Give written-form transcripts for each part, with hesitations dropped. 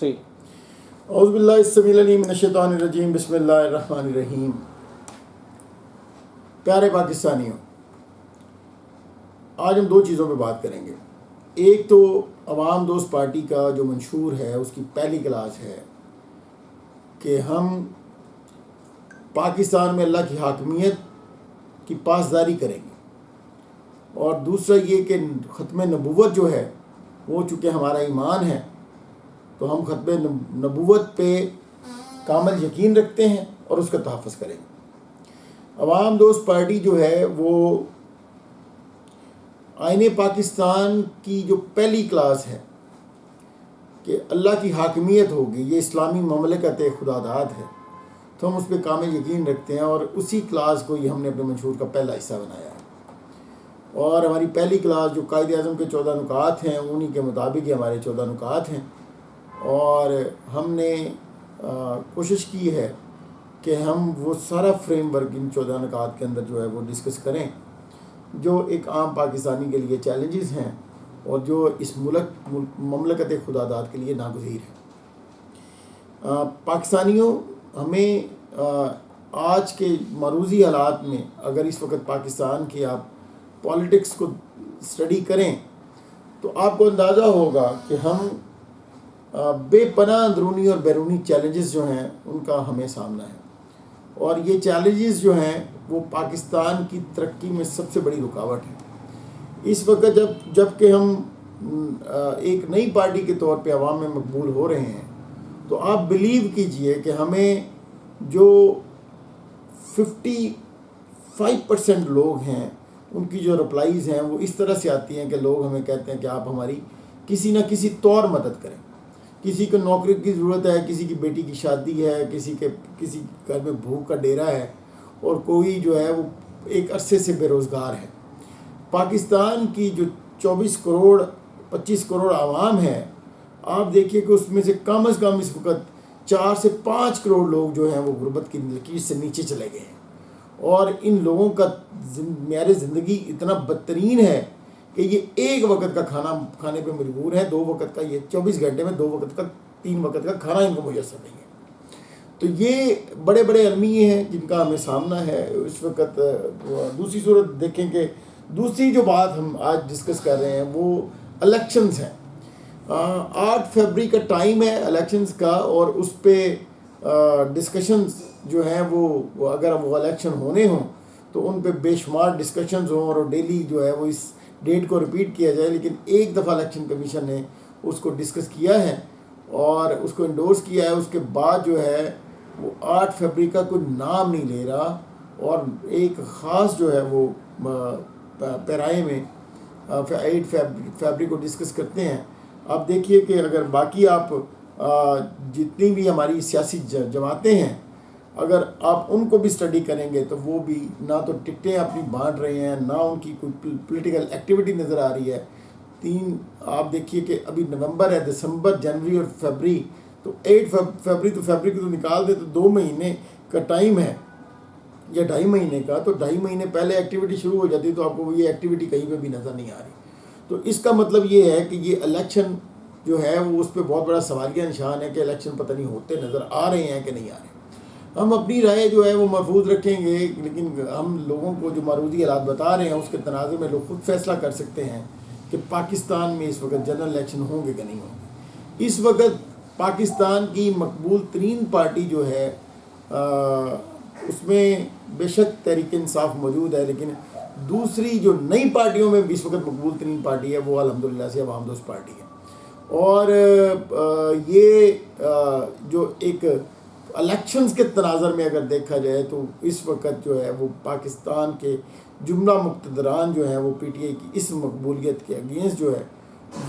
3 اعوذ باللہ السمیع العلیم من الشیطان الرجیم بسم اللہ الرحمن الرحیم۔ پیارے پاکستانیوں، آج ہم دو چیزوں پہ بات کریں گے۔ ایک تو عوام دوست پارٹی کا جو منشور ہے اس کی پہلی کلاس ہے کہ ہم پاکستان میں اللہ کی حاکمیت کی پاسداری کریں گے، اور دوسرا یہ کہ ختم نبوت جو ہے وہ چونکہ ہمارا ایمان ہے تو ہم ختم نبوت پہ کامل یقین رکھتے ہیں اور اس کا تحفظ کریں گے۔ عوام دوست پارٹی جو ہے وہ آئین پاکستان کی جو پہلی کلاس ہے کہ اللہ کی حاکمیت ہوگی، یہ اسلامی مملکت خدا داد ہے، تو ہم اس پہ کامل یقین رکھتے ہیں، اور اسی کلاس کو ہی ہم نے اپنے منشور کا پہلا حصہ بنایا ہے۔ اور ہماری پہلی کلاس جو قائد اعظم کے 14 نکات ہیں انہی کے مطابق ہی ہمارے 14 نکات ہیں، اور ہم نے کوشش کی ہے کہ ہم وہ سارا فریم ورک ان 14 نکات کے اندر جو ہے وہ ڈسکس کریں جو ایک عام پاکستانی کے لیے چیلنجز ہیں اور جو اس مملکت خدا داد کے لیے ناگزیر ہیں۔ پاکستانیوں، ہمیں آج کے معروضی حالات میں اگر اس وقت پاکستان کی آپ پالیٹکس کو اسٹڈی کریں تو آپ کو اندازہ ہوگا کہ ہم بے پناہ اندرونی اور بیرونی چیلنجز جو ہیں ان کا ہمیں سامنا ہے، اور یہ چیلنجز جو ہیں وہ پاکستان کی ترقی میں سب سے بڑی رکاوٹ ہے۔ اس وقت جب کہ ہم ایک نئی پارٹی کے طور پہ عوام میں مقبول ہو رہے ہیں تو آپ بلیو کیجئے کہ ہمیں جو 55% لوگ ہیں ان کی جو رپلائیز ہیں وہ اس طرح سے آتی ہیں کہ لوگ ہمیں کہتے ہیں کہ آپ ہماری کسی نہ کسی طور مدد کریں۔ کسی کو نوکری کی ضرورت ہے، کسی کی بیٹی کی شادی ہے، کسی گھر میں بھوک کا ڈیرا ہے، اور کوئی جو ہے وہ ایک عرصے سے بے روزگار ہے۔ پاکستان کی جو 25 کروڑ عوام ہے، آپ دیکھیے کہ اس میں سے کم از کم اس وقت 4 سے 5 کروڑ لوگ جو ہیں وہ غربت کی لکیر سے نیچے چلے گئے ہیں، اور ان لوگوں کا معیار زندگی اتنا بدترین ہے کہ یہ ایک وقت کا کھانا کھانے پہ مجبور ہے، 2 وقت کا، یہ 24 گھنٹے میں 2 وقت کا 3 وقت کا کھانا ان کو میسر نہیں ہے۔ تو یہ بڑے بڑے المیے ہیں جن کا ہمیں سامنا ہے اس وقت۔ دوسری صورت دیکھیں کہ دوسری جو بات ہم آج ڈسکس کر رہے ہیں وہ الیکشنز ہیں۔ 8 فروری کا ٹائم ہے الیکشنز کا، اور اس پہ ڈسکشنز جو ہیں وہ اگر وہ الیکشن ہونے ہوں تو ان پہ بے شمار ڈسکشنز ہوں اور ڈیلی جو ہے وہ اس ڈیٹ کو ریپیٹ کیا جائے، لیکن ایک دفعہ الیکشن کمیشن نے اس کو ڈسکس کیا ہے اور اس کو انڈورس کیا ہے، اس کے بعد جو ہے وہ 8 فروری کا کوئی نام نہیں لے رہا، اور ایک خاص جو ہے وہ پیرائے میں 8 فروری کو ڈسکس کرتے ہیں۔ آپ دیکھیے کہ اگر باقی آپ جتنی بھی ہماری سیاسی جماعتیں ہیں اگر آپ ان کو بھی اسٹڈی کریں گے تو وہ بھی نہ تو ٹکٹیں اپنی بانٹ رہے ہیں، نہ ان کی کوئی پولیٹیکل ایکٹیویٹی نظر آ رہی ہے۔ آپ دیکھیے کہ ابھی نومبر ہے، دسمبر، جنوری اور فروری، تو 8 فروری کو تو نکال دے تو 2 مہینے کا ٹائم ہے یا 2.5 مہینے کا، تو 2.5 مہینے پہلے ایکٹیویٹی شروع ہو جاتی تو آپ کو یہ ایکٹیویٹی کہیں پہ بھی نظر نہیں آ رہی۔ تو اس کا مطلب یہ ہے کہ یہ الیکشن جو ہے وہ اس پہ بہت بڑا سوالیہ نشان ہے کہ الیکشن پتہ نہیں ہوتے نظر آ رہے ہیں کہ نہیں آ رہے۔ ہم اپنی رائے جو ہے وہ محفوظ رکھیں گے، لیکن ہم لوگوں کو جو معروضی حالات بتا رہے ہیں اس کے تناظر میں لوگ خود فیصلہ کر سکتے ہیں کہ پاکستان میں اس وقت جنرل الیکشن ہوں گے کہ نہیں ہوں گے۔ اس وقت پاکستان کی مقبول ترین پارٹی جو ہے اس میں بے شک تحریک انصاف موجود ہے، لیکن دوسری جو نئی پارٹیوں میں اس وقت مقبول ترین پارٹی ہے وہ الحمدللہ سے عوام دوست پارٹی ہے۔ اور یہ جو ایک الیکشنز کے تناظر میں اگر دیکھا جائے تو اس وقت جو ہے وہ پاکستان کے جملہ مقتدران جو ہیں وہ پی ٹی آئی کی اس مقبولیت کے اگینسٹ جو ہے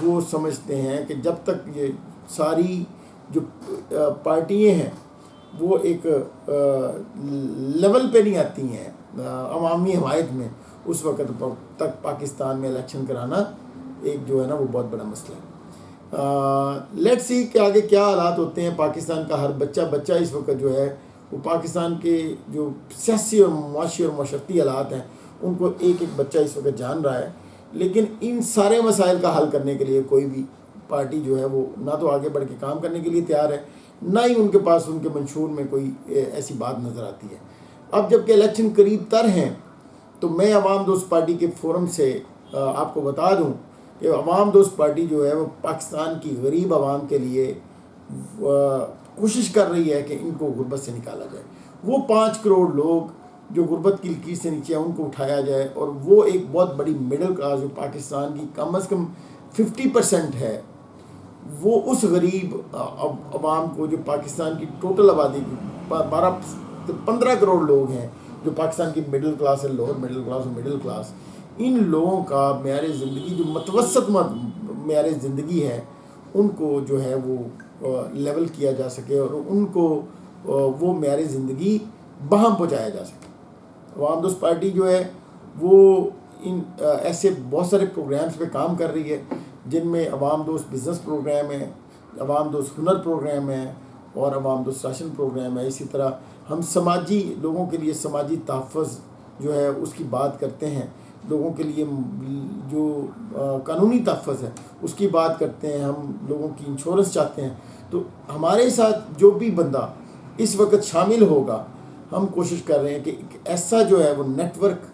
وہ سمجھتے ہیں کہ جب تک یہ ساری جو پارٹیاں ہیں وہ ایک لیول پہ نہیں آتی ہیں عوامی حمایت میں، اس وقت تک پاکستان میں الیکشن کرانا ایک جو ہے نا وہ بہت بڑا مسئلہ ہے۔ لیٹس سی کہ آگے کیا حالات ہوتے ہیں۔ پاکستان کا ہر بچہ اس وقت جو ہے وہ پاکستان کے جو سیاسی اور معاشی اور معاشرتی حالات ہیں ان کو ایک ایک بچہ اس وقت جان رہا ہے، لیکن ان سارے مسائل کا حل کرنے کے لیے کوئی بھی پارٹی جو ہے وہ نہ تو آگے بڑھ کے کام کرنے کے لیے تیار ہے، نہ ہی ان کے پاس ان کے منشور میں کوئی ایسی بات نظر آتی ہے۔ اب جب کہ الیکشن قریب تر ہیں تو میں عوام دوست پارٹی کے فورم سے آپ کو بتا دوں کہ عوام دوست پارٹی جو ہے وہ پاکستان کی غریب عوام کے لیے کوشش کر رہی ہے کہ ان کو غربت سے نکالا جائے۔ وہ 5 کروڑ لوگ جو غربت کی لکیر سے نیچے ہیں ان کو اٹھایا جائے، اور وہ ایک بہت بڑی مڈل کلاس جو پاکستان کی کم از کم 50% ہے، وہ اس غریب عوام کو جو پاکستان کی ٹوٹل آبادی کی 15 کروڑ لوگ ہیں جو پاکستان کی مڈل کلاس ہے، لوور مڈل کلاس اور مڈل کلاس، ان لوگوں کا معیار زندگی جو متوسط معیار زندگی ہے ان کو جو ہے وہ لیول کیا جا سکے اور ان کو وہ معیار زندگی بہم پہنچایا جا سکے۔ عوام دوست پارٹی جو ہے وہ ان ایسے بہت سارے پروگرامز پہ کام کر رہی ہے، جن میں عوام دوست بزنس پروگرام ہے، عوام دوست ہنر پروگرام ہے اور عوام دوست راشن پروگرام ہے۔ اسی طرح ہم سماجی لوگوں کے لیے سماجی تحفظ جو ہے اس کی بات کرتے ہیں، لوگوں کے لیے جو قانونی تحفظ ہے اس کی بات کرتے ہیں، ہم لوگوں کی انشورنس چاہتے ہیں۔ تو ہمارے ساتھ جو بھی بندہ اس وقت شامل ہوگا، ہم کوشش کر رہے ہیں کہ ایک ایسا جو ہے وہ نیٹ ورک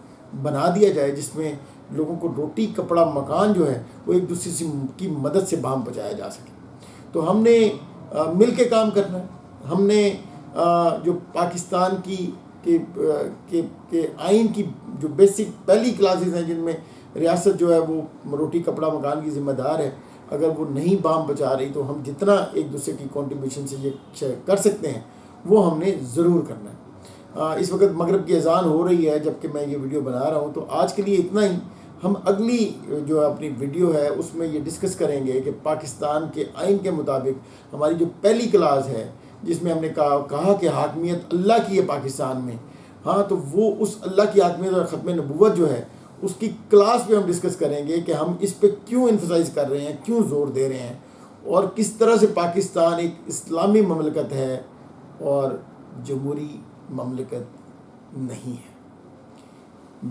بنا دیا جائے جس میں لوگوں کو روٹی کپڑا مکان جو ہے وہ ایک دوسرے کی مدد سے بام پہنچایا جا سکے۔ تو ہم نے مل کے کام کرنا ہے۔ ہم نے جو پاکستان کے آئین کی جو بیسک پہلی کلاسز ہیں جن میں ریاست جو ہے وہ روٹی کپڑا مکان کی ذمہ دار ہے، اگر وہ نہیں بام بچا رہی تو ہم جتنا ایک دوسرے کی کنٹریبیوشن سے یہ کر سکتے ہیں وہ ہم نے ضرور کرنا ہے۔ اس وقت مغرب کی اذان ہو رہی ہے جبکہ میں یہ ویڈیو بنا رہا ہوں، تو آج کے لیے اتنا ہی۔ ہم اگلی جو اپنی ویڈیو ہے اس میں یہ ڈسکس کریں گے کہ پاکستان کے آئین کے مطابق ہماری جو پہلی کلاس ہے جس میں ہم نے کہا کہ حاکمیت اللہ کی ہے پاکستان میں، ہاں تو وہ اس اللہ کی حاکمیت اور ختم نبوت جو ہے اس کی کلاس پہ ہم ڈسکس کریں گے کہ ہم اس پہ کیوں ایمفسائز کر رہے ہیں، کیوں زور دے رہے ہیں، اور کس طرح سے پاکستان ایک اسلامی مملکت ہے اور جمہوری مملکت نہیں ہے۔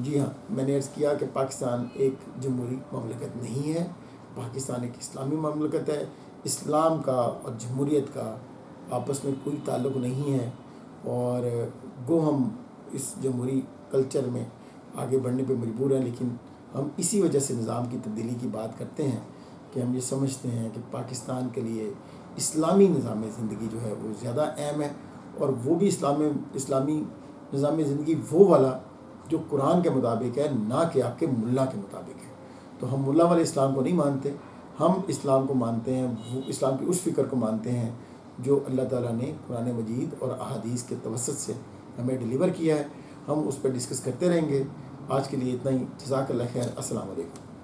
جی ہاں، میں نے عرض کیا کہ پاکستان ایک جمہوری مملکت نہیں ہے، پاکستان ایک اسلامی مملکت ہے۔ اسلام کا اور جمہوریت کا آپس میں کوئی تعلق نہیں ہے، اور گو ہم اس جمہوری کلچر میں آگے بڑھنے پہ مجبور ہیں، لیکن ہم اسی وجہ سے نظام کی تبدیلی کی بات کرتے ہیں کہ ہم یہ سمجھتے ہیں کہ پاکستان کے لیے اسلامی نظام زندگی جو ہے وہ زیادہ اہم ہے، اور وہ بھی اسلامی نظام زندگی وہ والا جو قرآن کے مطابق ہے، نہ کہ آپ کے ملا کے مطابق ہے۔ تو ہم ملا والے اسلام کو نہیں مانتے، ہم اسلام کو مانتے ہیں، وہ اسلام کی اس فکر کو مانتے ہیں جو اللہ تعالیٰ نے قرآن مجید اور احادیث کے توسط سے ہمیں ڈیلیور کیا ہے۔ ہم اس پہ ڈسکس کرتے رہیں گے۔ آج کے لیے اتنا ہی۔ جزاک اللہ خیر۔ السلام علیکم۔